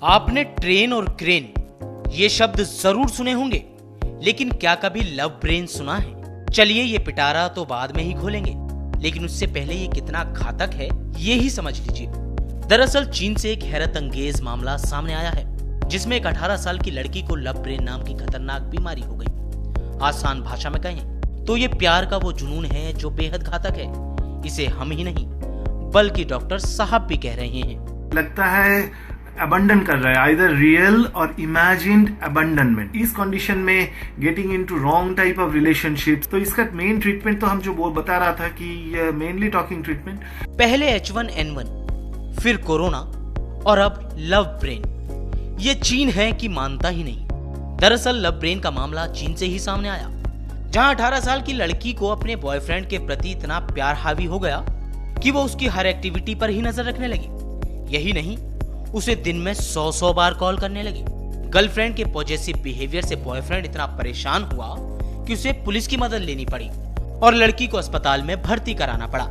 आपने ट्रेन और क्रेन ये शब्द जरूर सुने होंगे, लेकिन क्या कभी लव ब्रेन सुना है? चलिए ये पिटारा तो बाद में ही खोलेंगे, लेकिन उससे पहले ये कितना घातक है ये ही समझ लीजिए। दरअसल चीन से एक हैरत अंगेज मामला सामने आया है, जिसमें एक 18 साल की लड़की को लव ब्रेन नाम की खतरनाक बीमारी हो गई। आसान भाषा में कहें तो ये प्यार का वो जुनून है जो बेहद घातक है। इसे हम ही नहीं बल्कि डॉक्टर साहब भी कह रहे हैं। लगता है अबंडन कर रहा है, आइदर रियल और इमेजिन्ड अबंडनमेंट। इस कंडीशन में getting into wrong type of relationships. तो इसका मेन ट्रीटमेंट तो हम जो बता रहा था कि मेनली टॉकिंग ट्रीटमेंट, पहले H1N1, फिर कोरोना और अब लव ब्रेन। ये चीन है कि मानता ही नहीं। दरअसल लव ब्रेन का मामला चीन से ही सामने आया, जहां 18 साल की लड़की को अपने बॉयफ्रेंड के प्रति इतना प्यार हावी हो गया कि वो उसकी हर एक्टिविटी पर ही नजर रखने लगी। यही नहीं, उसे दिन में 100 बार कॉल करने लगी। गर्लफ्रेंड के पॉजेसिव बिहेवियर से बॉयफ्रेंड इतना परेशान हुआ कि उसे पुलिस की मदद लेनी पड़ी और लड़की को अस्पताल में भर्ती कराना पड़ा।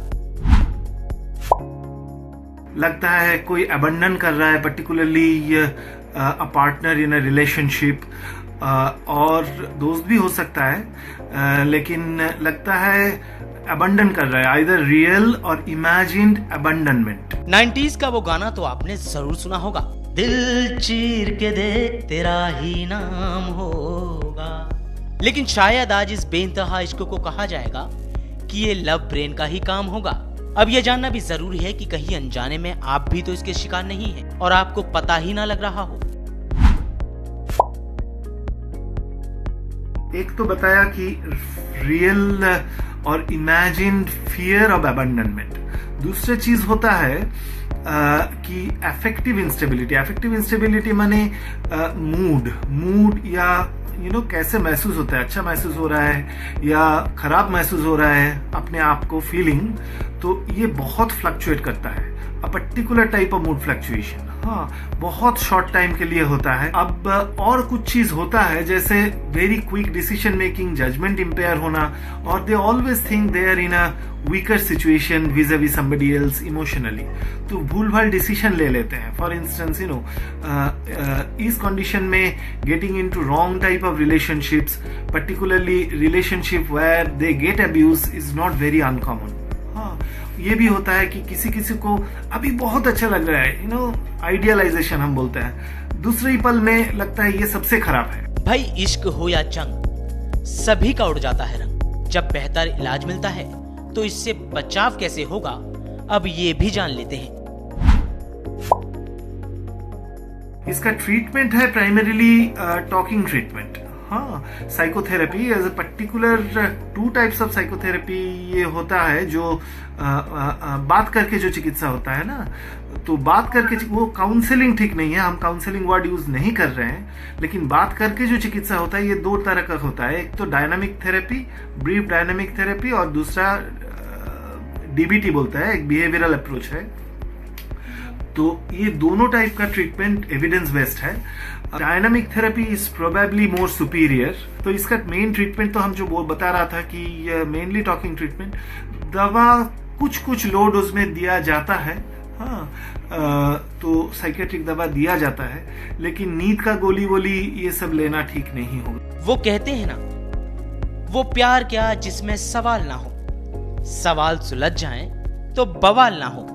लगता है कोई अबंडन कर रहा है, particularly a partner in a relationship, और दोस्त भी हो सकता है, लेकिन लगता है अबंडन कर रहा है, आइदर रियल और इमेजिन्ड अबंडनमेंट। 90s का वो गाना तो आपने जरूर सुना होगा, दिल चीर के देख तेरा ही नाम होगा। लेकिन शायद आज इस बेइंतहा इश्क को कहा जाएगा कि ये लव ब्रेन का ही काम होगा। अब ये जानना भी जरूरी है कि कहीं अनजाने में आप भी तो इसके शिकार नहीं हैं और आपको पता ही ना लग रहा हो। एक तो बताया कि रियल और इमेजिन्ड फियर ऑफ अबंडनमेंट। दूसरी चीज होता है कि अफेक्टिव इंस्टेबिलिटी। अफेक्टिव इंस्टेबिलिटी माने मूड या कैसे महसूस होता है, अच्छा महसूस हो रहा है या खराब महसूस हो रहा है अपने आप को, फीलिंग, तो ये बहुत फ्लक्चुएट करता है। A particular type of mood fluctuation, हाँ, बहुत शॉर्ट टाइम के लिए होता है। अब और कुछ चीज होता है जैसे very quick decision making, judgement impair होना, और they always think they are in a weaker situation vis-a-vis somebody else emotionally, तो भूल भाल डिसीजन ले लेते हैं। फॉर इंस्टेंस इस कंडीशन में getting into wrong type of relationships, particularly relationship where they get abuse, is not very uncommon. हाँ, ये भी होता है कि किसी किसी को अभी बहुत अच्छा लग रहा है, आइडियलाइजेशन हम बोलते हैं, दूसरे पल में लगता है ये सबसे खराब है। भाई इश्क हो या जंग, सभी का उड़ जाता है रंग। जब बेहतर इलाज मिलता है तो इससे बचाव कैसे होगा, अब ये भी जान लेते हैं। इसका ट्रीटमेंट है प्राइमरीली टॉकिंग ट्रीटमेंट। हाँ, psychotherapy as a particular 2 types of psychotherapy ये होता है, जो बात करके जो चिकित्सा होता है ना, तो बात करके वो काउंसलिंग ठीक नहीं है, हम काउंसलिंग वर्ड यूज नहीं कर रहे हैं, लेकिन बात करके जो चिकित्सा होता है ये 2 तरह का होता है। एक तो dynamic therapy, brief dynamic therapy, और दूसरा डीबीटी बोलता है, एक बिहेवियरल अप्रोच है। तो ये दोनों टाइप का ट्रीटमेंट एविडेंस बेस्ड है। Dynamic therapy is probably more superior. तो इसका मेन ट्रीटमेंट तो हम जो बता रहा था कि मेनली टॉकिंग ट्रीटमेंट, दवा कुछ लो डोज में दिया जाता है, हाँ, तो साइकेट्रिक दवा दिया जाता है, लेकिन नींद का गोली वोली ये सब लेना ठीक नहीं होगा। वो कहते हैं ना, वो प्यार क्या जिसमें सवाल ना हो, सवाल सुलझ जाएं तो बवाल ना हो।